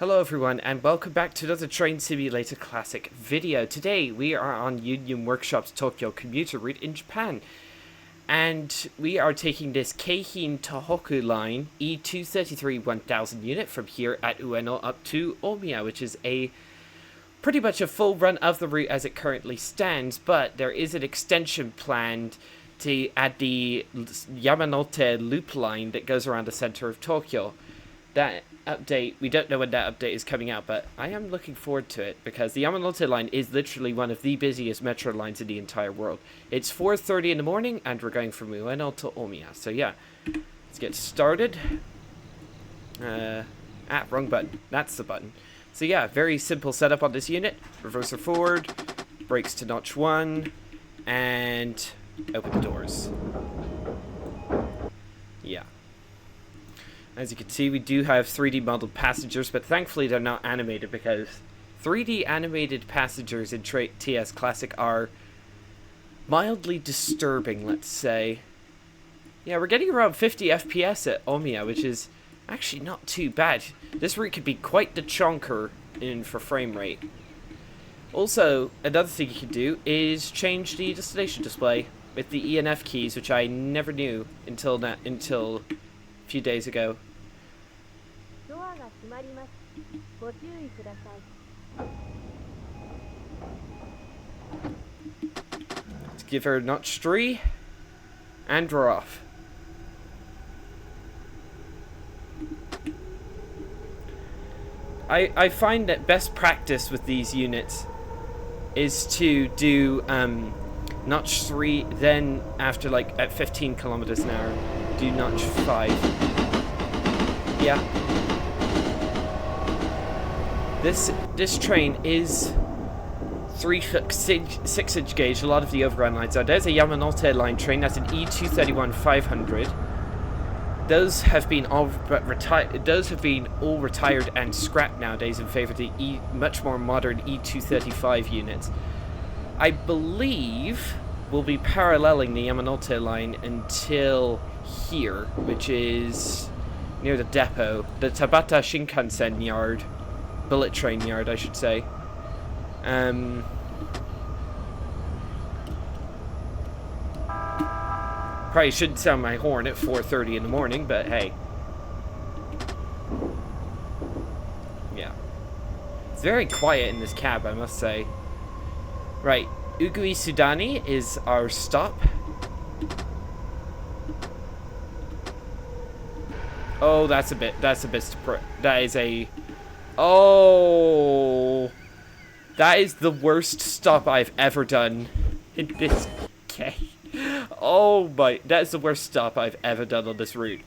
Hello everyone and welcome back to another Train Simulator Classic video. Today we are on Union Workshop's Tokyo Commuter route in Japan. And we are taking this Keihin-Tohoku line E233-1000 unit from here at Ueno up to Omiya, which is pretty much a full run of the route as it currently stands, but there is an extension planned to add the Yamanote loop line that goes around the center of Tokyo. That update, we don't know when that update is coming out, but I am looking forward to it because the Yamanote line is literally one of the busiest metro lines in the entire world. It's 4:30 in the morning and we're going from Ueno to Omiya. So yeah, let's get started. Wrong button. That's the button. So yeah, very simple setup on this unit. Reverser forward, brakes to notch 1, and open the doors. Yeah. As you can see, we do have 3D modeled passengers, but thankfully they're not animated because 3D animated passengers in TS Classic are mildly disturbing, let's say. Yeah, we're getting around 50 FPS at Omiya, which is actually not too bad. This route could be quite the chonker for frame rate. Also, another thing you can do is change the destination display with the E and F keys, which I never knew until a few days ago. Let's give her notch 3 and we're off. I find that best practice with these units is to do notch 3, then after like at 15 kilometers an hour do notch 5. Yeah. This train is 6-inch gauge. A lot of the overground lines are. There's a Yamanote line train. That's an E233-1000. Those have been all retired and scrapped nowadays in favor of the much more modern E235 units. I believe we'll be paralleling the Yamanote line until here, which is near the depot, the Tabata Shinkansen yard, bullet train yard, I should say. Probably shouldn't sound my horn at 4:30 in the morning, but hey. Yeah. It's very quiet in this cab, I must say. Right, Ugui Sudani is our stop. Oh, that is the worst stop I've ever done in this game. Oh my, that is the worst stop I've ever done on this route.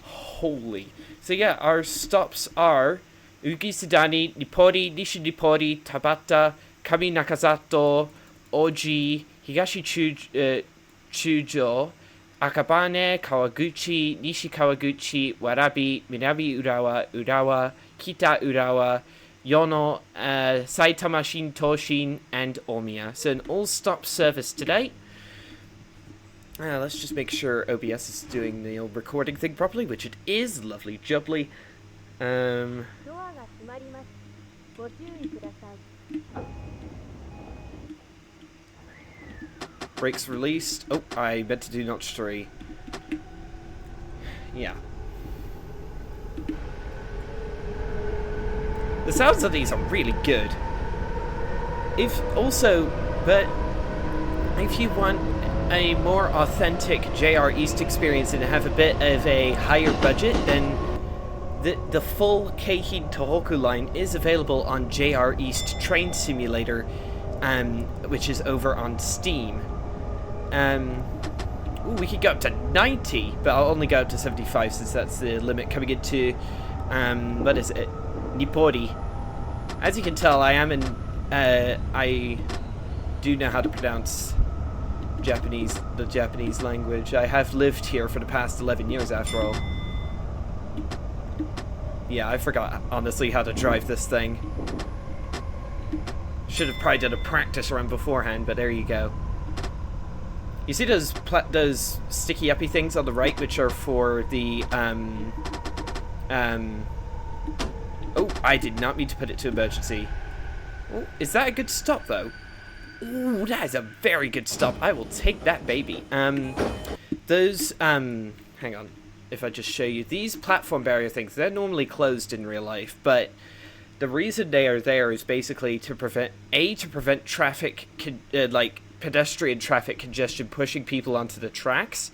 Holy. So yeah, our stops are Ugi Sudani, Nippori, Nishi Nippori, Tabata, Kami Nakazato, Oji, Higashi Chujo, Akabane, Kawaguchi, Nishi Kawaguchi, Warabi, Minami Urawa, Urawa, Kita Urawa, Yono, Saitama Shintoshin, and Omiya. So an all-stop service today. Let's just make sure OBS is doing the old recording thing properly, which it is. Lovely jubbly. Brakes released. Oh, I meant to do notch 3. Yeah. The sounds of these are really good. If you want a more authentic JR East experience and have a bit of a higher budget, then the full Keihin-Tohoku line is available on JR East Train Simulator, which is over on Steam. We could go up to 90, but I'll only go up to 75 since that's the limit coming into, what is it? Nippori. As you can tell, I do know how to pronounce the Japanese language. I have lived here for the past 11 years after all. Yeah, I forgot, honestly, how to drive this thing. Should have probably done a practice run beforehand, but there you go. You see those sticky uppy things on the right, which are for the Oh, I did not mean to put it to emergency. Oh, is that a good stop, though? Ooh, that is a very good stop. I will take that baby. Hang on. If I just show you. These platform barrier things, they're normally closed in real life, but the reason they are there is basically to prevent traffic, like pedestrian traffic congestion pushing people onto the tracks,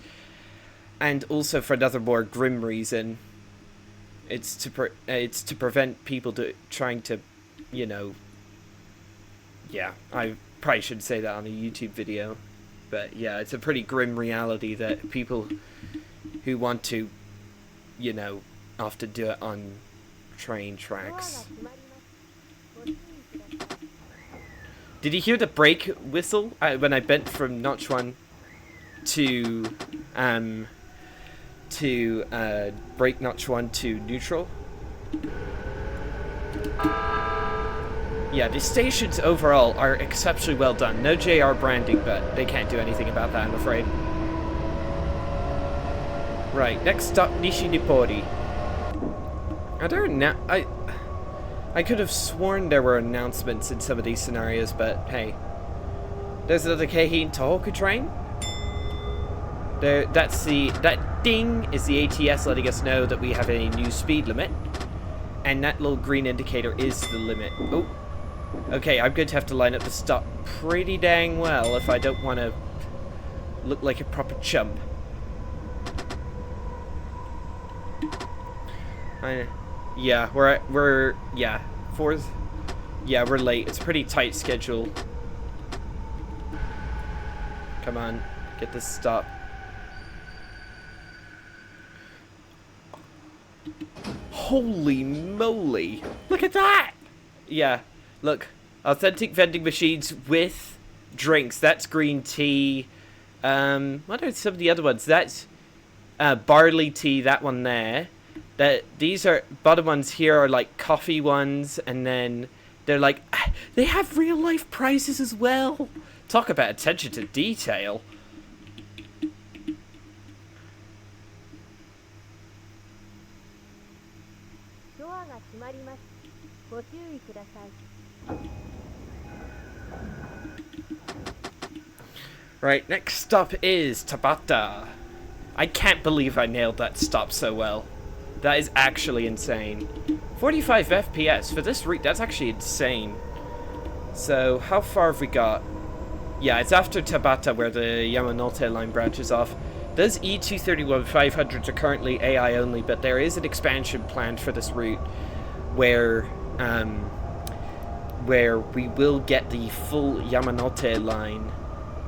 and also for another more grim reason. It's to prevent people trying to, you know. Yeah, I probably shouldn't say that on a YouTube video, but yeah, it's a pretty grim reality that people who want to, you know, often do it on train tracks. Did you hear the brake whistle when I bent from notch 1 to brake notch 1 to neutral? Yeah, the stations overall are exceptionally well done. No JR branding, but they can't do anything about that, I'm afraid. Right, next stop, Nishinipori. I could have sworn there were announcements in some of these scenarios, but hey. There's another Keihin-Tohoku train. That ding is the ATS letting us know that we have a new speed limit. And that little green indicator is the limit. Oh. Okay, I'm going to have to line up the stop pretty dang well if I don't want to look like a proper chump. Yeah, we're late. It's a pretty tight schedule. Come on, get this stop. Holy moly! Look at that! Yeah, look, authentic vending machines with drinks. That's green tea. What are some of the other ones? That's barley tea. That one there. These are bottom ones here are like coffee ones, and then they're like they have real life prices as well. Talk about attention to detail. Right, next stop is Tabata. I can't believe I nailed that stop so well. That is actually insane. 45 FPS for this route, that's actually insane. So, how far have we got? Yeah, it's after Tabata where the Yamanote line branches off. Those E233-1000s are currently AI only, but there is an expansion planned for this route where we will get the full Yamanote line,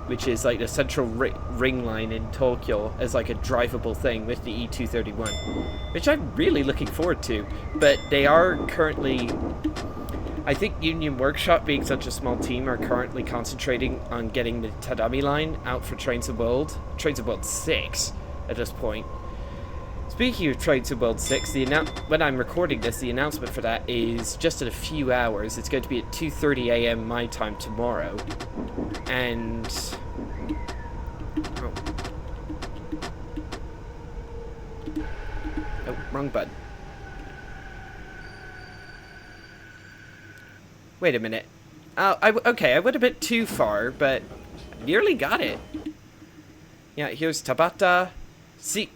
which is like the central ring line in Tokyo, as like a drivable thing with the E231, which I'm really looking forward to. But they are currently, I think Union Workshop, being such a small team, are currently concentrating on getting the Tadami line out for Trains of World 6 at this point. Speaking of Trains of World 6, when I'm recording this, the announcement for that is just in a few hours. It's going to be at 2:30 a.m. my time tomorrow. And... Oh, wrong button. Wait a minute. Okay, I went a bit too far, but nearly got it. Yeah, here's Tabata. See,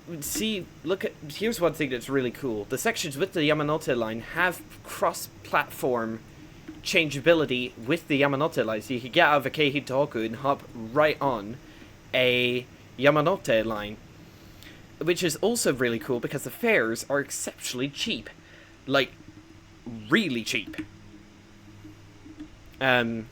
look at, here's one thing that's really cool. The sections with the Yamanote line have cross-platform changeability with the Yamanote line. So you can get out of a Keihin-Tohoku and hop right on a Yamanote line. Which is also really cool because the fares are exceptionally cheap. Like, really cheap. Like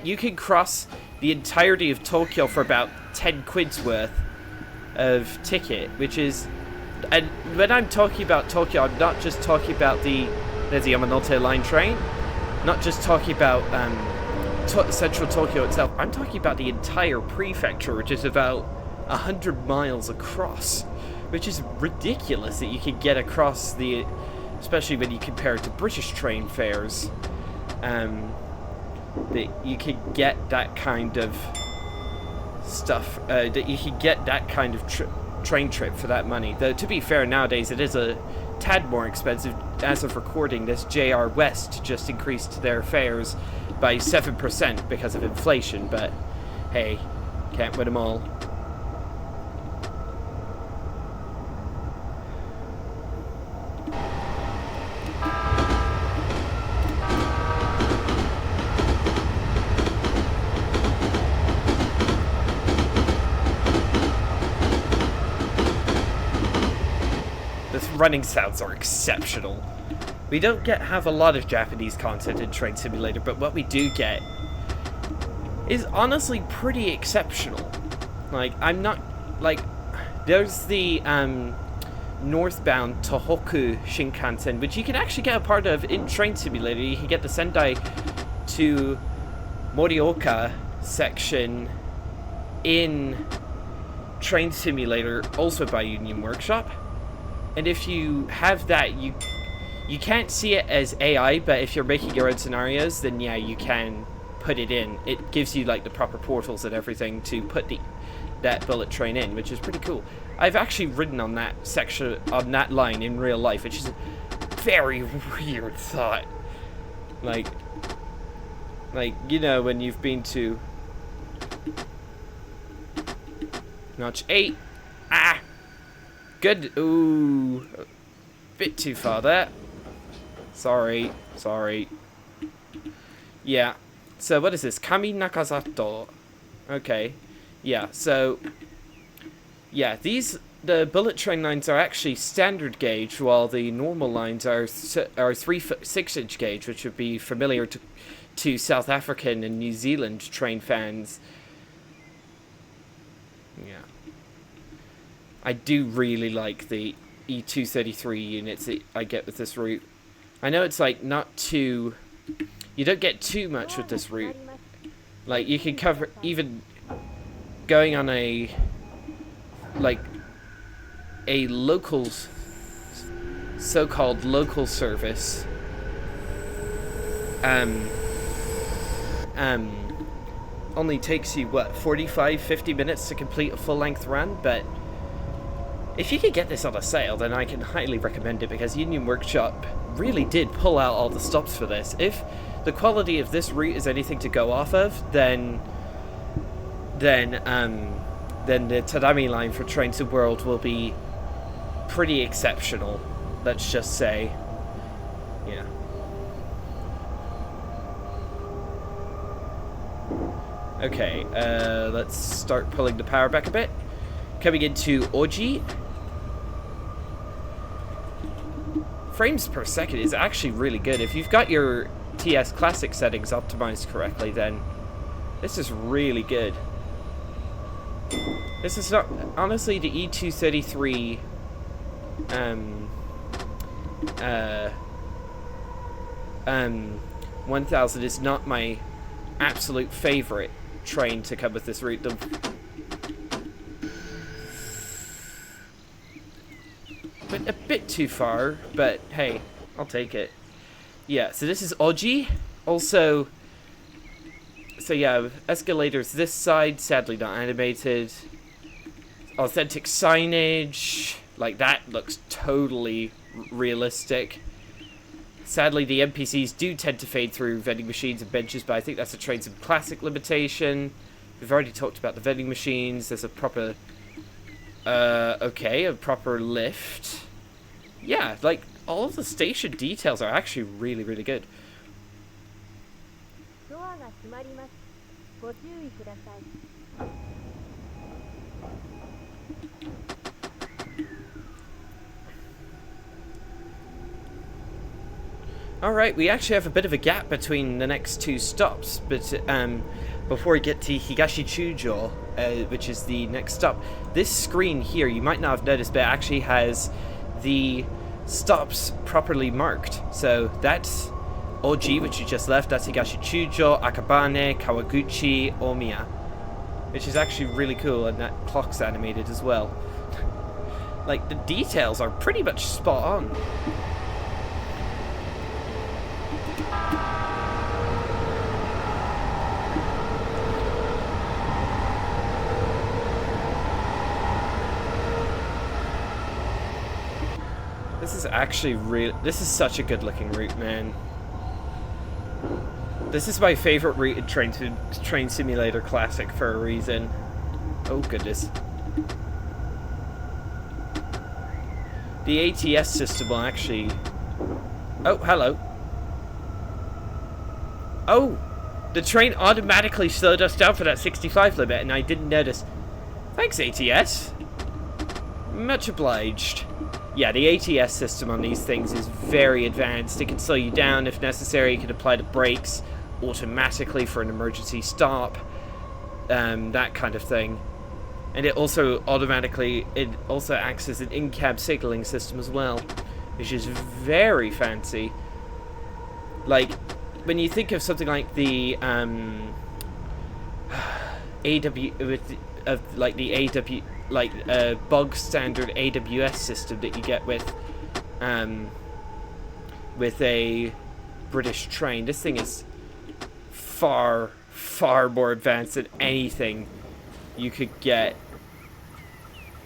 you can cross the entirety of Tokyo for about 10 quid's worth of ticket, which is, and when I'm talking about Tokyo, I'm not just talking about there's the Yamanote line train, not just talking about central Tokyo itself. I'm talking about the entire prefecture, which is about 100 miles across, which is ridiculous that you can get across the, especially when you compare it to British train fares. That you could get that kind of stuff, that you could get that kind of train trip for that money. Though, to be fair, nowadays it is a tad more expensive. As of recording, this JR West just increased their fares by 7% because of inflation, but hey, can't win them all. Running sounds are exceptional. We don't have a lot of Japanese content in Train Simulator, but what we do get is honestly pretty exceptional. Like, I'm not, like, there's the northbound Tohoku Shinkansen, which you can actually get a part of in Train Simulator. You can get the Sendai to Morioka section in Train Simulator, also by Union Workshop. And if you have that, you can't see it as AI, but if you're making your own scenarios, then yeah, you can put it in. It gives you like the proper portals and everything to put that bullet train in, which is pretty cool. I've actually ridden on that section, on that line in real life, which is a very weird thought. Like, you know, when you've been to Notch 8. Ah! Good. Ooh. Bit too far there. Sorry. Yeah. So what is this? Kami Nakazato. Okay. Yeah, so yeah, the bullet train lines are actually standard gauge, while the normal lines are 6-inch gauge, which would be familiar to South African and New Zealand train fans. Yeah. I do really like the E233 units that I get with this route. I know it's like not too... You don't get too much with this route. Like, you can cover... Even going on a... Like, a local... So-called local service. Only takes you, what, 45-50 minutes to complete a full-length run, but... If you could get this on a sale, then I can highly recommend it, because Union Workshop really did pull out all the stops for this. If the quality of this route is anything to go off of, then the Tadami line for Train to World will be pretty exceptional, let's just say. Yeah. Okay, let's start pulling the power back a bit. Coming into Oji. Frames per second is actually really good. If you've got your TS Classic settings optimized correctly, then this is really good. This is not... Honestly, the E233... 1000 is not my absolute favorite train to come with this route. But a bit too far, but hey, I'll take it. Yeah, so this is Oji. Also, so yeah, escalators this side, sadly not animated. Authentic signage, like that looks totally realistic. Sadly, the NPCs do tend to fade through vending machines and benches, but I think that's a Train Sim Classic limitation. We've already talked about the vending machines. There's a proper... okay, a proper lift. Yeah, like, all of the station details are actually really, really good. Alright, we actually have a bit of a gap between the next two stops, but before we get to Higashichujo, which is the next stop. This screen here, you might not have noticed, but it actually has the stops properly marked. So that's Oji, which you just left, that's Higashichujo, Akabane, Kawaguchi, Omiya. Which is actually really cool, and that clock's animated as well. Like, the details are pretty much spot on. This is actually real. This is such a good looking route, man. This is my favorite route in Train Simulator Classic for a reason. Oh goodness. The ATS system will actually... Oh, hello. Oh! The train automatically slowed us down for that 65 limit and I didn't notice. Thanks, ATS. Much obliged. Yeah, the ATS system on these things is very advanced. It can slow you down if necessary. It can apply the brakes automatically for an emergency stop. That kind of thing. And it also acts as an in-cab signaling system as well, which is very fancy. Like, when you think of something like the bog standard AWS system that you get with a British train, this thing is far more advanced than anything you could get.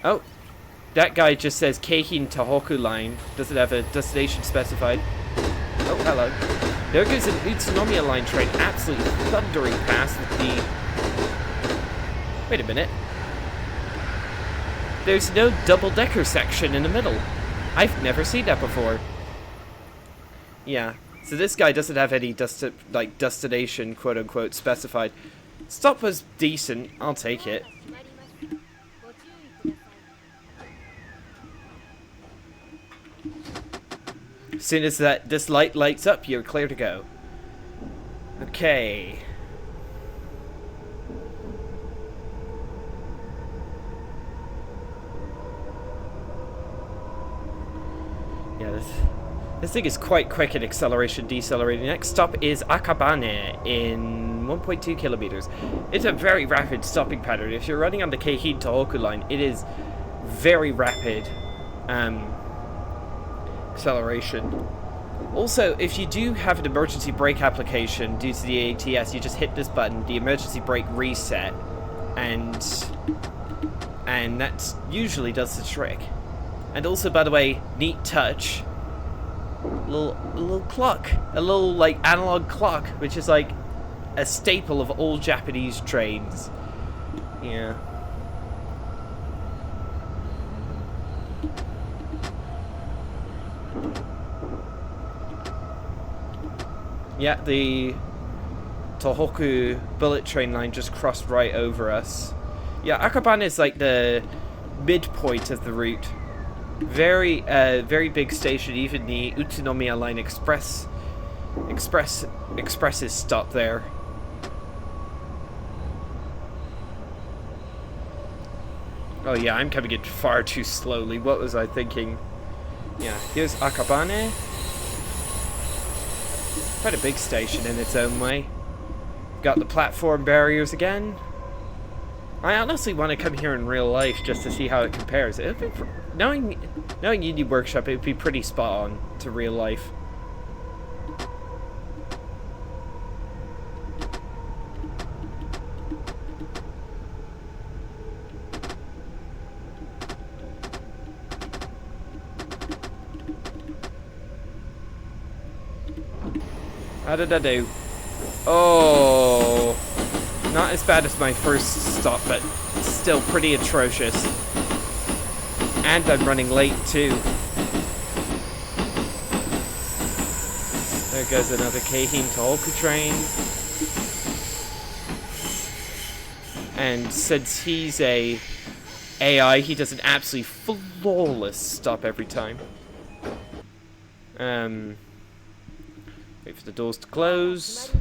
Oh, that guy just says Keihin-Tohoku line. Does it have a destination specified? Oh, hello. There goes an Omiya line train absolutely thundering past with the... Wait a minute. There's no double-decker section in the middle. I've never seen that before. Yeah, so this guy doesn't have any destination, quote-unquote, specified. Stop was decent. I'll take it. As soon as this light lights up, you're clear to go. Okay. Yeah, this thing is quite quick in acceleration, decelerating. Next stop is Akabane in 1.2 kilometers. It's a very rapid stopping pattern. If you're running on the Keihin-Tohoku line, it is very rapid acceleration. Also, if you do have an emergency brake application due to the ATS, you just hit this button, the emergency brake reset, and that usually does the trick. And also, by the way, neat touch, a little clock, a little like analog clock, which is like a staple of all Japanese trains. Yeah. Yeah, the Tohoku bullet train line just crossed right over us. Yeah, Akabane is like the midpoint of the route. Very big station. Even the Utsunomiya line expresses stop there. Oh yeah, I'm coming in far too slowly. What was I thinking? Yeah, here's Akabane. Quite a big station in its own way. Got the platform barriers again. I honestly want to come here in real life just to see how it compares. It would be knowing Union Workshop, it would be pretty spot on to real life. How did I do? Oh, not as bad as my first stop, but still pretty atrocious. And I'm running late too. There goes another Keihin-Tohoku train. And since he's a AI, he does an absolutely flawless stop every time. Wait for the doors to close.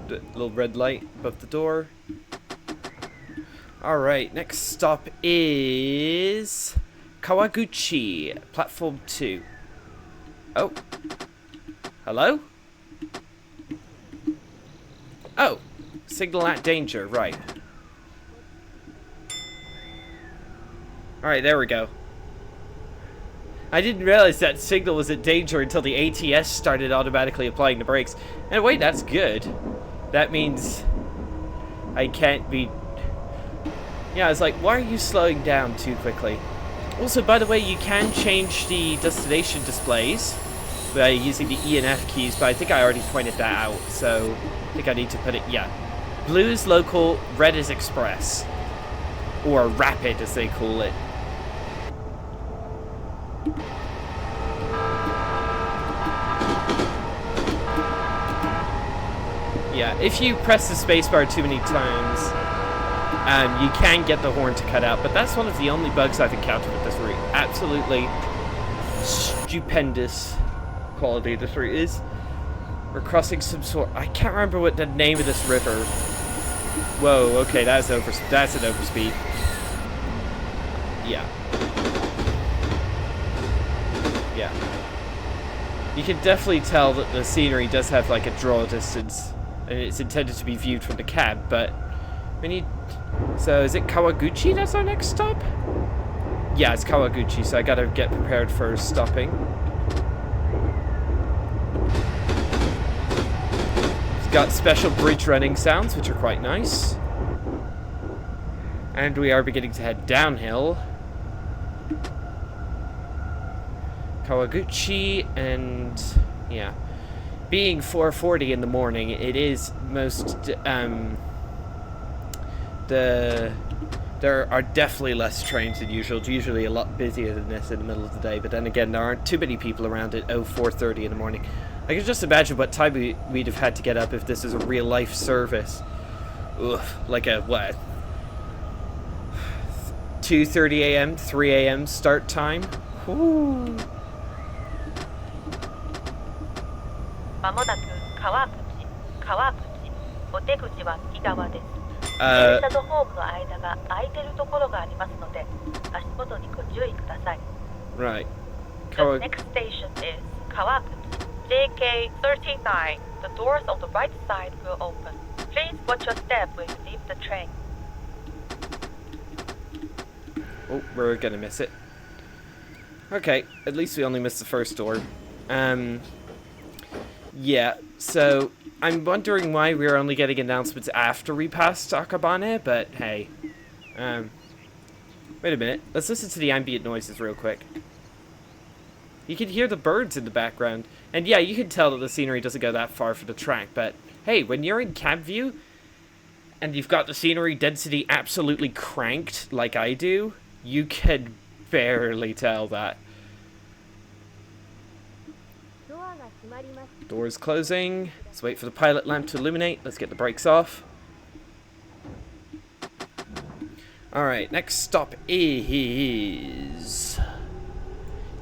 The little red light above the door. Alright, next stop is Kawaguchi, platform 2. Oh. Hello? Oh. Signal at danger, right. Alright, there we go. I didn't realize that signal was at danger until the ATS started automatically applying the brakes. And wait, that's good. That means I can't be Yeah, I was like, why are you slowing down too quickly? Also, by the way, you can change the destination displays by using the E and F keys, but I think I already pointed that out, so I think I need to put it, yeah. Blue is local, red is express. Or rapid, as they call it. Yeah, if you press the spacebar too many times, you can get the horn to cut out, but that's one of the only bugs I've encountered with this route. Absolutely stupendous quality this route is. We're crossing some sort... I can't remember what the name of this river. Whoa, okay, that's an overspeed. Yeah. Yeah. You can definitely tell that the scenery does have like a draw distance, and it's intended to be viewed from the cab, but we need... So, is it Kawaguchi that's our next stop? Yeah, it's Kawaguchi, so I gotta get prepared for stopping. It's got special bridge running sounds, which are quite nice. And we are beginning to head downhill. Kawaguchi, and yeah. Being 4:40 in the morning, it is most, there are definitely less trains than usual. It's usually a lot busier than this in the middle of the day, but then again, there aren't too many people around at 4:30 in the morning. I can just imagine what time we'd have had to get up if this was a real-life service. Ugh, like a, what, 2:30 a.m., 3 a.m. start time? Woo. まもなく川口、お出口は右側です。電車とホームの間が空いてるところがありますので、足元にご注意ください。Right. The next station is 川口 JK39. The doors on the right side will open. Please watch your step when you leave the train. Oh, we're gonna miss it. Okay, at least we only missed the first door. Yeah, so I'm wondering why we're only getting announcements after we passed Akabane, but hey. Wait a minute. Let's listen to the ambient noises real quick. You can hear the birds in the background. And yeah, you can tell that the scenery doesn't go that far for the track, but hey, when you're in cab view, and you've got the scenery density absolutely cranked like I do, you can barely tell that. Doors closing. Let's wait for the pilot lamp to illuminate. Let's get the brakes off. Alright, next stop is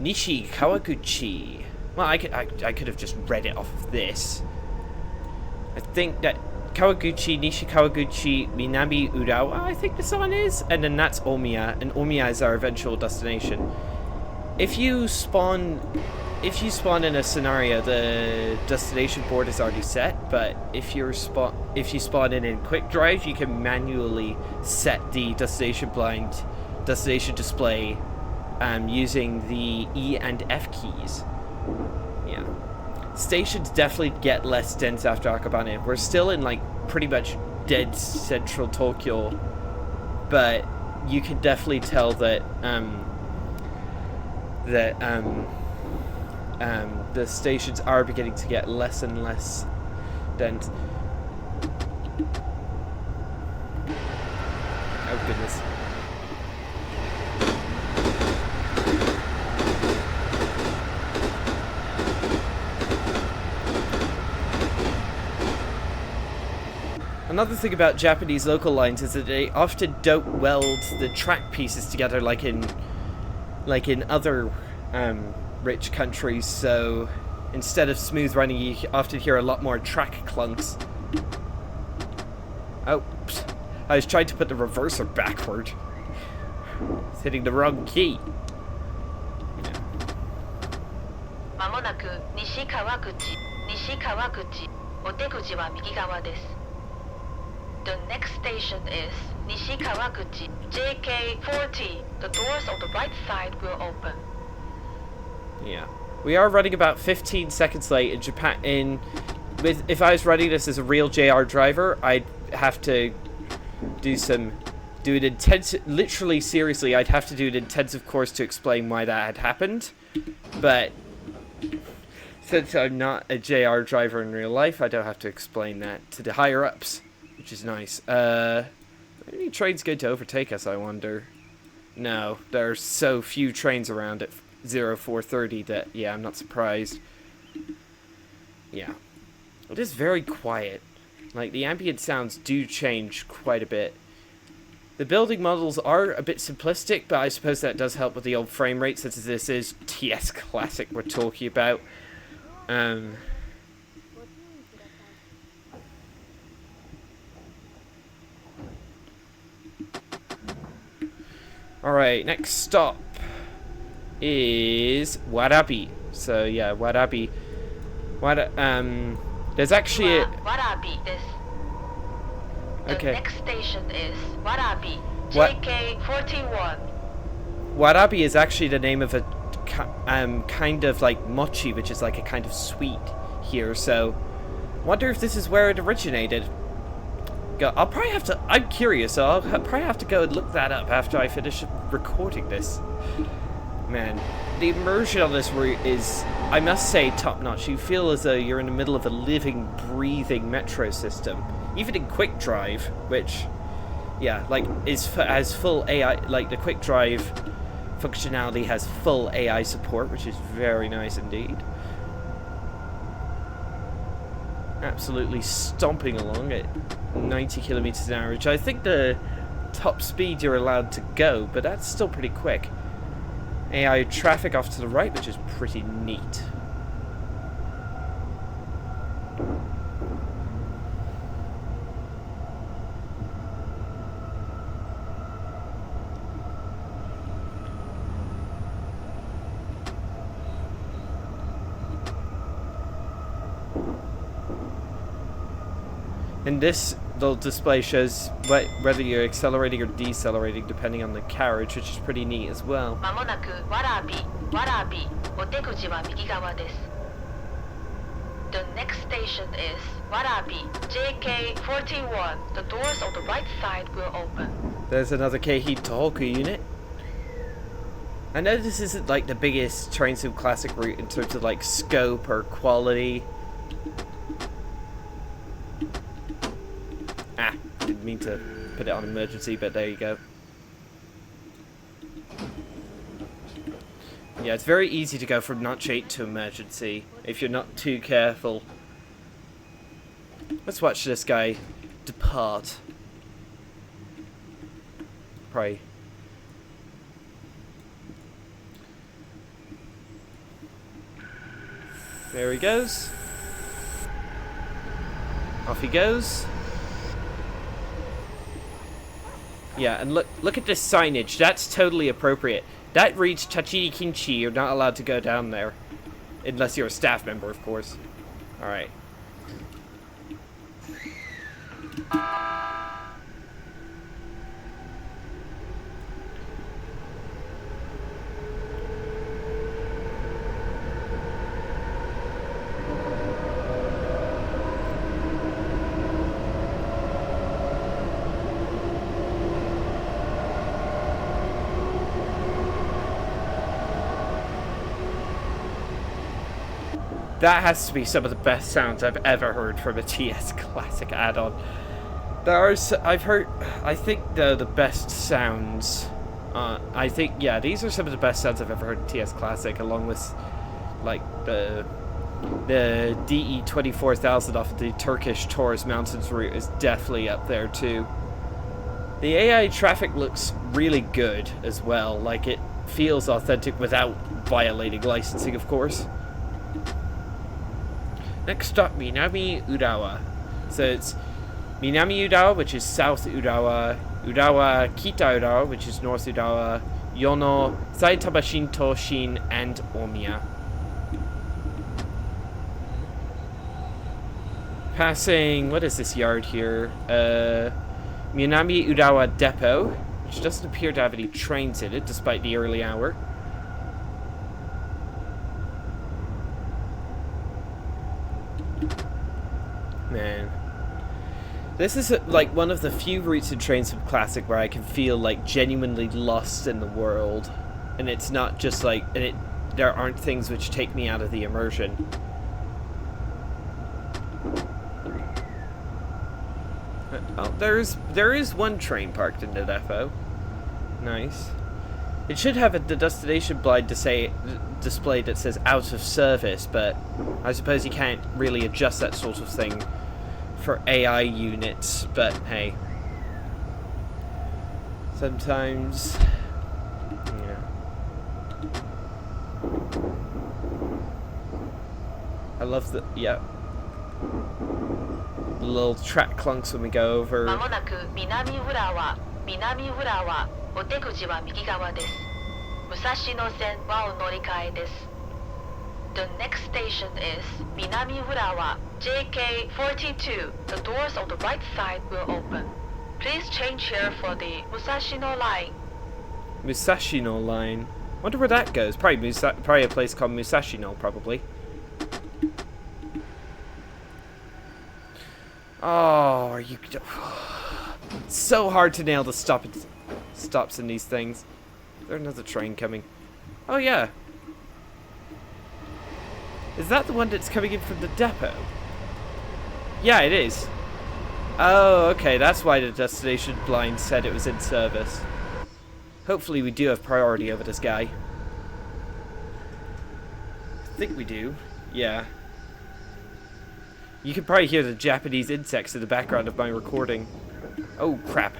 Nishi Kawaguchi. Well, I could have just read it off of this. I think that Kawaguchi, Nishi Kawaguchi, Minami Urawa, I think this one is. And then that's Omiya, and Omiya is our eventual destination. If you spawn in a scenario, the destination board is already set, but if you spawn in quick drive, you can manually set the destination display using the E and F keys. Yeah. Stations definitely get less dense after Akabane. We're still in like pretty much dead central Tokyo, but you can definitely tell that the stations are beginning to get less and less dense. Oh goodness. Another thing about Japanese local lines is that they often don't weld the track pieces together like in other rich countries, so instead of smooth running, you often hear a lot more track clunks. Oh, I was trying to put the reverser backward. It's hitting the wrong key. Yeah. まもなく西川口、お出口は右側です。The next station is Nishikawaguchi, JK40. The doors on the right side will open. Yeah. We are running about 15 seconds late in Japan. If I was running this as a real JR driver, I'd have to do some do an intensive... Literally, seriously, I'd have to do an intensive course to explain why that had happened. But since I'm not a JR driver in real life, I don't have to explain that to the higher-ups, which is nice. Are any trains going to overtake us, I wonder? No, there are so few trains around at 0430 that, yeah, I'm not surprised. Yeah. It is very quiet. Like, the ambient sounds do change quite a bit. The building models are a bit simplistic, but I suppose that does help with the old frame rate, since this is TS Classic we're talking about. Alright, next stop is Warabi. So, yeah, Warabi. There's actually a... Warabi this. The Okay. next station is Warabi. JK41. Warabi is actually the name of a kind of like mochi, which is like a kind of sweet here. So, wonder if this is where it originated. I'll probably have to... I'm curious, so I'll probably have to go and look that up after I finish recording this. Man, the immersion on this route is, I must say, top-notch. You feel as though you're in the middle of a living, breathing metro system. Even in Quick Drive, which, yeah, like, has full AI, like, the Quick Drive functionality has full AI support, which is very nice indeed. Absolutely stomping along at 90 kilometers an hour, which I think the top speed you're allowed to go, but that's still pretty quick. AI traffic off to the right, which is pretty neat. And this little display shows whether you're accelerating or decelerating depending on the carriage, which is pretty neat as well. まもなくWarabi. Warabi. お出口は右側です。The next station is Warabi. JK41. The doors on the right side will open. There's another Keihin-Tohoku unit. I know this isn't like the biggest train sim classic route in terms of like scope or quality. Didn't mean to put it on emergency, but there you go. Yeah, it's very easy to go from notch 8 to emergency if you're not too careful. Let's watch this guy depart. Pray. There he goes. Off he goes. Yeah, and look at this signage. That's totally appropriate. That reads Tachiri Kinchi. You're not allowed to go down there. Unless you're a staff member, of course. Alright. That has to be some of the best sounds I've ever heard from a TS Classic add-on. I think the best sounds, yeah, these are some of the best sounds I've ever heard in TS Classic, along with, like, the E233-1000 off the Turkish Taurus Mountains route is definitely up there, too. The AI traffic looks really good as well, like, it feels authentic without violating licensing, of course. Next stop, Minami Urawa. So it's Minami Urawa, which is South Urawa, Urawa Kita Urawa, which is North Urawa, Yono, Saitama Shinto Shin, and Omiya. Passing, what is this yard here? Minami Urawa Depot, which doesn't appear to have any trains in it, despite the early hour. Man. This is like one of the few routes in Train Sim Classic where I can feel like genuinely lost in the world, and it's not just like there aren't things which take me out of the immersion. Oh, there is one train parked in the depot. Nice. It should have the destination blind displayed that says out of service, but I suppose you can't really adjust that sort of thing for AI units, but hey. Sometimes... yeah. I love the... yeah. The little track clunks when we go over... まもなく南浦和お出口は右側です。武蔵野線はお乗り換えです。The next station is 南浦和 JK42. The doors on the right side will open. Please change here for the Musashino line. Musashino line. Wonder where that goes. Probably a place called Musashino, probably. Oh, are you... It's so hard to nail the stops in these things. Is there another train coming? Oh, yeah. Is that the one that's coming in from the depot? Yeah, it is. Oh, okay. That's why the destination blind said it was in service. Hopefully we do have priority over this guy. I think we do. Yeah. You can probably hear the Japanese insects in the background of my recording. Oh, crap.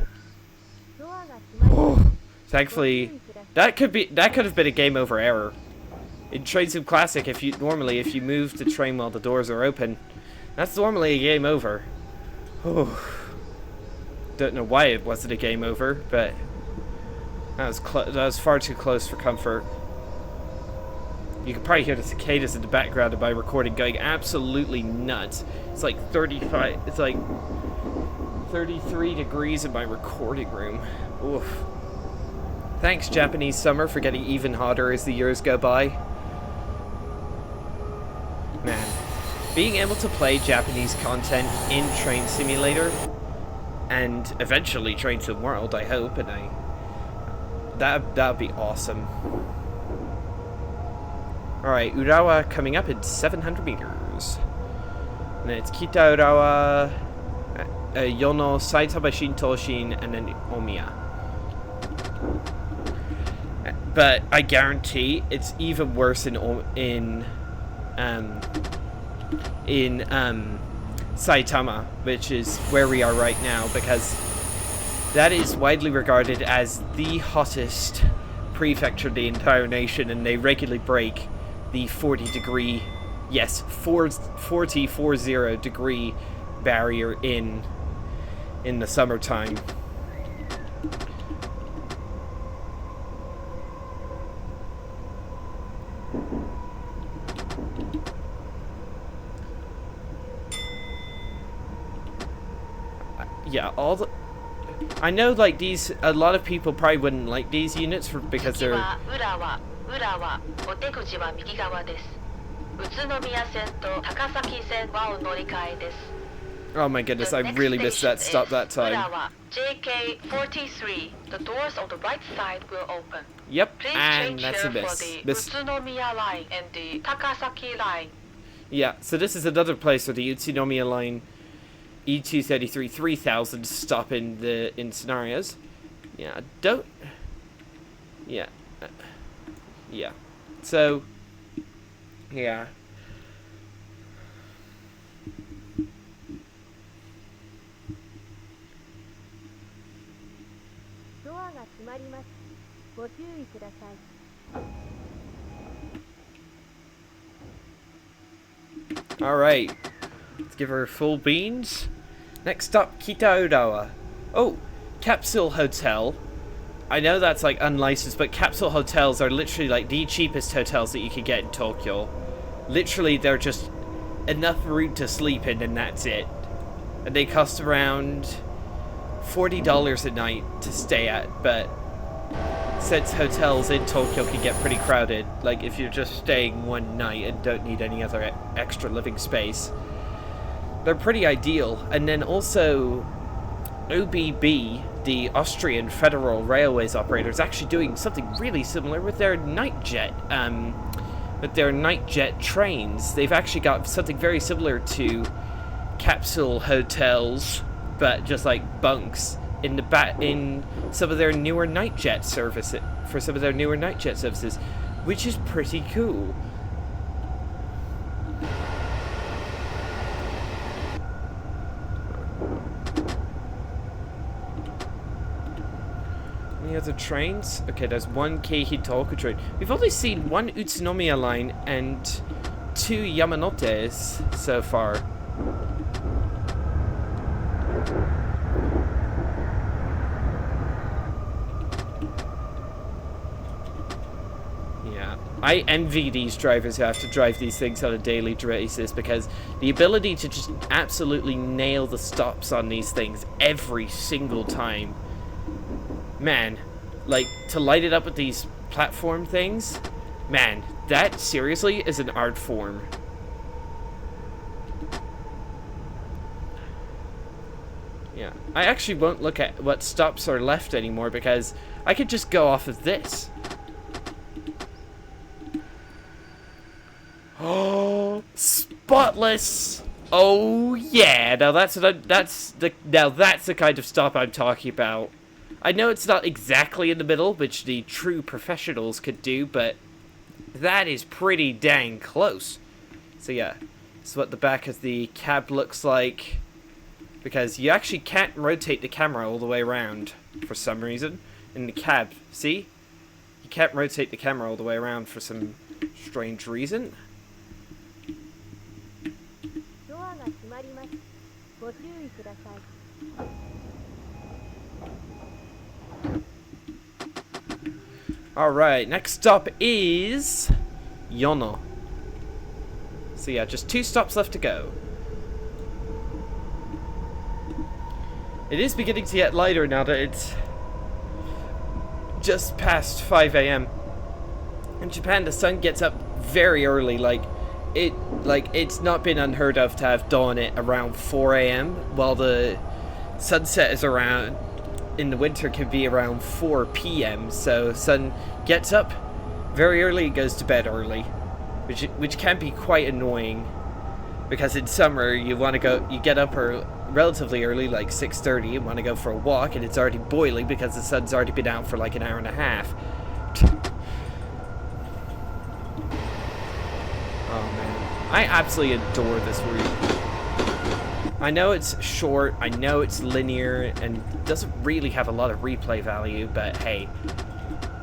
Oh, thankfully, that could have been a game over error. In Train Sim Classic, if you move the train while the doors are open, that's normally a game over. Oh, don't know why it wasn't a game over, but that was far too close for comfort. You can probably hear the cicadas in the background of my recording going absolutely nuts. It's like 35. It's like 33 degrees in my recording room. Oof. Thanks, Japanese summer, for getting even hotter as the years go by. Man, being able to play Japanese content in Train Simulator and eventually Train Sim World, I hope, and that'd be awesome. Alright, Urawa coming up in 700 meters. And then it's Kita Urawa, Yono, Saitama Shintoshin, and then Omiya. But I guarantee it's even worse in Saitama, which is where we are right now, because that is widely regarded as the hottest prefecture in the entire nation, and they regularly break the 40 degree barrier in the summertime. Yeah, I know, like, a lot of people probably wouldn't like these units because they're... Oh my goodness, I really missed that stop that time. JK43. The doors on the right side will open. Yep, Please and change that's a here miss. for the Utsunomiya line and the Takasaki line. Yeah, so this is another place where the Utsunomiya line E233-1000 stop in scenarios. Yeah, yeah. Yeah. So, yeah. Alright. Let's give her full beans. Next up, Kita Urawa. Oh, Capsule Hotel. I know that's like unlicensed, but capsule hotels are literally like the cheapest hotels that you could get in Tokyo. Literally, they're just enough room to sleep in and that's it. And they cost around $40 a night to stay at, but since hotels in Tokyo can get pretty crowded, like if you're just staying one night and don't need any other extra living space, they're pretty ideal. And then also OBB, the Austrian Federal Railways operator, is actually doing something really similar with their night jet. With their night jet trains, they've actually got something very similar to capsule hotels, but just like bunks in some of their newer night jet services. For some of their newer night jet services, which is pretty cool. Any other trains? Okay, there's one Keihin-Tohoku train. We've only seen one Utsunomiya line and 2 Yamanotes so far. Yeah, I envy these drivers who have to drive these things on a daily basis, because the ability to just absolutely nail the stops on these things every single time. Man, like, to light it up with these platform things, man, that seriously is an art form. Yeah, I actually won't look at what stops are left anymore, because I could just go off of this. Oh, spotless! Oh yeah, now that's the kind of stop I'm talking about. I know it's not exactly in the middle, which the true professionals could do, but that is pretty dang close. So yeah, this is what the back of the cab looks like, because you actually can't rotate the camera all the way around for some reason in the cab. See? You can't rotate the camera all the way around for some strange reason. Alright, next stop is Yono. So yeah, just 2 stops left to go. It is beginning to get lighter now that it's just past 5 a.m. In Japan, the sun gets up very early. It's not been unheard of to have dawn at around 4 a.m. while the sunset is around, in the winter, can be around 4 p.m. So sun gets up very early and goes to bed early, which can be quite annoying, because in summer you get up relatively early, like 6:30, and want to go for a walk, and it's already boiling because the sun's already been out for like an hour and a half. Oh man, I absolutely adore this route. I know it's short, I know it's linear, and doesn't really have a lot of replay value, but hey,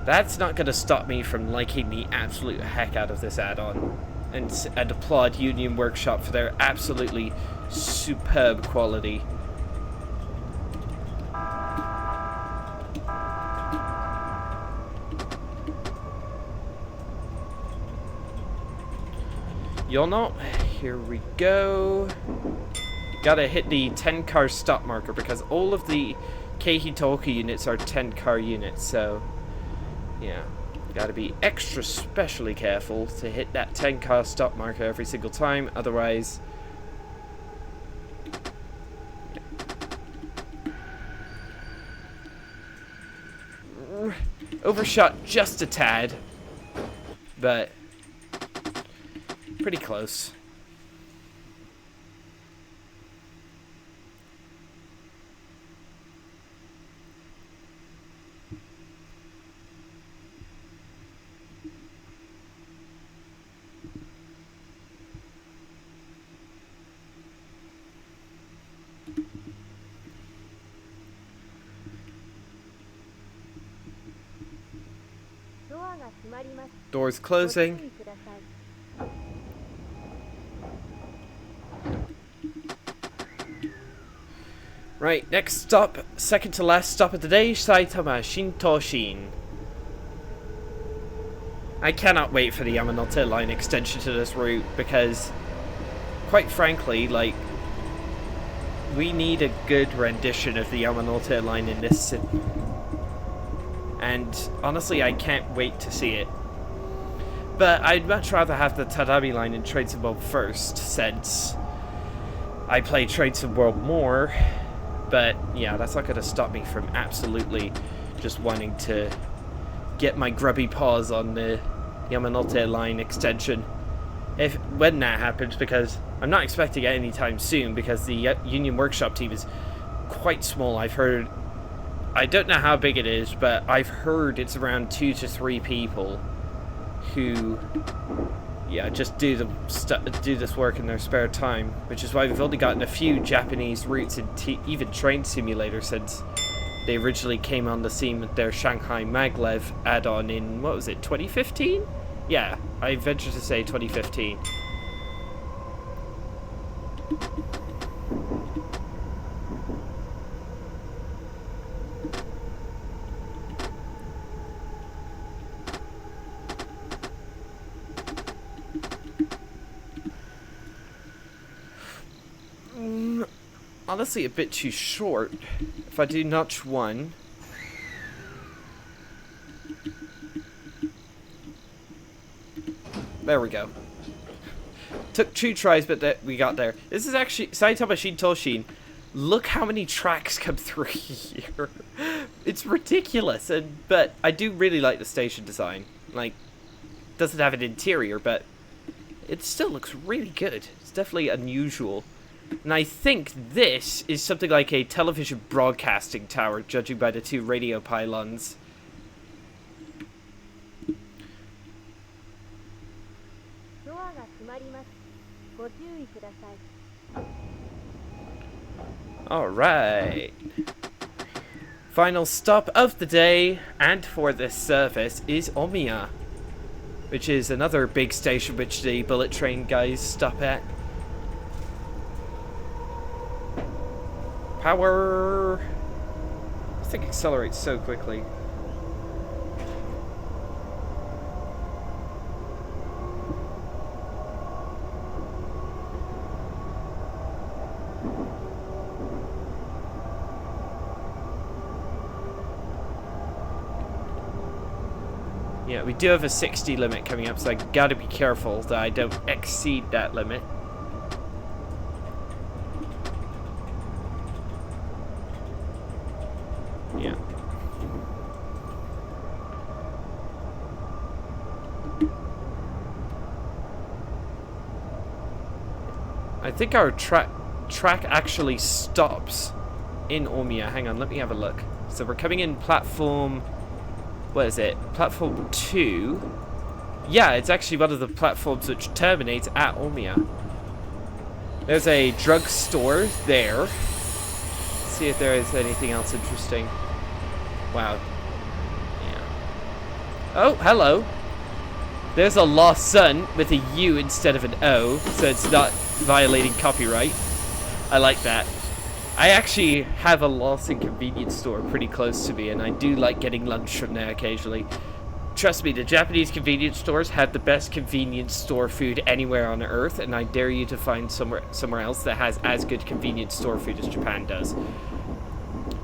that's not going to stop me from liking the absolute heck out of this add-on, and applaud Union Workshop for their absolutely superb quality. Yono, here we go. Gotta hit the 10-car stop marker, because all of the Keihin-Tohoku units are 10-car units, so yeah, gotta be extra specially careful to hit that 10-car stop marker every single time, otherwise overshot just a tad, but pretty close. Doors closing. Right, next stop, second to last stop of the day, Saitama Shintoshin. I cannot wait for the Yamanote line extension to this route, because, quite frankly, like, we need a good rendition of the Yamanote line in this city. And honestly, I can't wait to see it. But I'd much rather have the Tadami line in Train Symbol first, since I play Train Sim World more, but yeah, that's not going to stop me from absolutely just wanting to get my grubby paws on the Yamanote line extension when that happens, because I'm not expecting it anytime soon, because the Union Workshop team is quite small. I've heard, I don't know how big it is, but I've heard it's around 2 to 3 people who, yeah, just do this work in their spare time, which is why we've only gotten a few Japanese routes in even Train Simulator since they originally came on the scene with their Shanghai Maglev add-on in, what was it, 2015? Yeah, I venture to say 2015. Honestly, a bit too short. If I do notch 1... There we go. Took 2 tries, but we got there. This is actually Saitama Shintoshin. Look how many tracks come through here. It's ridiculous, but I do really like the station design. Like, doesn't have an interior, but it still looks really good. It's definitely unusual. And I think this is something like a television broadcasting tower, judging by the 2 radio pylons. Alright. Final stop of the day, and for this service, is Omiya, which is another big station which the bullet train guys stop at. Power! This thing accelerates so quickly. Yeah, we do have a 60 limit coming up, so I gotta be careful that I don't exceed that limit. Yeah. I think our track actually stops in Omiya. Hang on, let me have a look. So we're coming in platform... What is it? Platform 2? Yeah, it's actually one of the platforms which terminates at Omiya. There's a drugstore there. Let's see if there is anything else interesting. Wow. Yeah. Oh, hello. There's a lost son with a U instead of an O, so it's not violating copyright. I like that. I actually have a Lawson convenience store pretty close to me, and I do like getting lunch from there occasionally. Trust me, the Japanese convenience stores have the best convenience store food anywhere on earth, and I dare you to find somewhere else that has as good convenience store food as Japan does.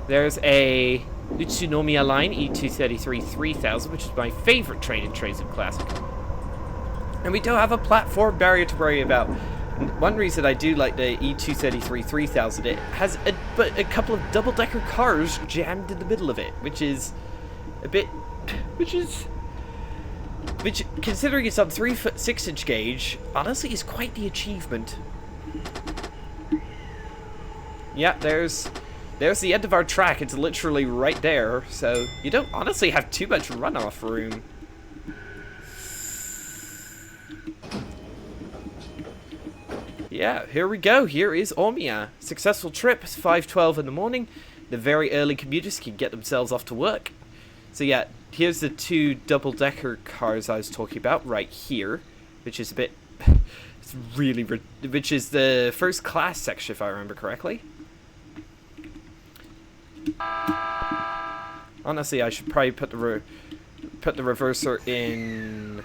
There's a Utsunomiya line, E233-1000, which is my favorite train in Train Sim Classic. And we don't have a platform barrier to worry about. One reason I do like the E233-1000, it has a couple of double-decker cars jammed in the middle of it, which is a bit, which considering it's on 3-foot 6-inch gauge, honestly is quite the achievement. Yeah, there's the end of our track. It's literally right there, so you don't honestly have too much runoff room. Yeah, here we go. Here is Omiya. Successful trip. It's 5:12 in the morning. The very early commuters can get themselves off to work. So yeah, here's the 2 double-decker cars I was talking about right here, which is a bit... It's really... Which is the first class section, if I remember correctly. Honestly, I should probably put the reverser in...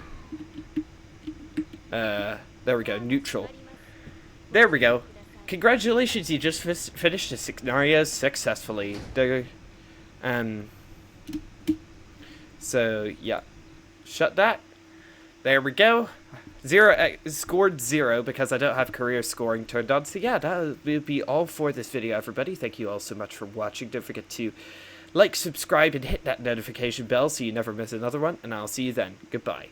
there we go, neutral. There we go. Congratulations, you just finished the scenarios successfully. So, yeah. Shut that. There we go. Scored 0 because I don't have career scoring turned on. So yeah, that will be all for this video, everybody. Thank you all so much for watching. Don't forget to like, subscribe, and hit that notification bell so you never miss another one. And I'll see you then. Goodbye.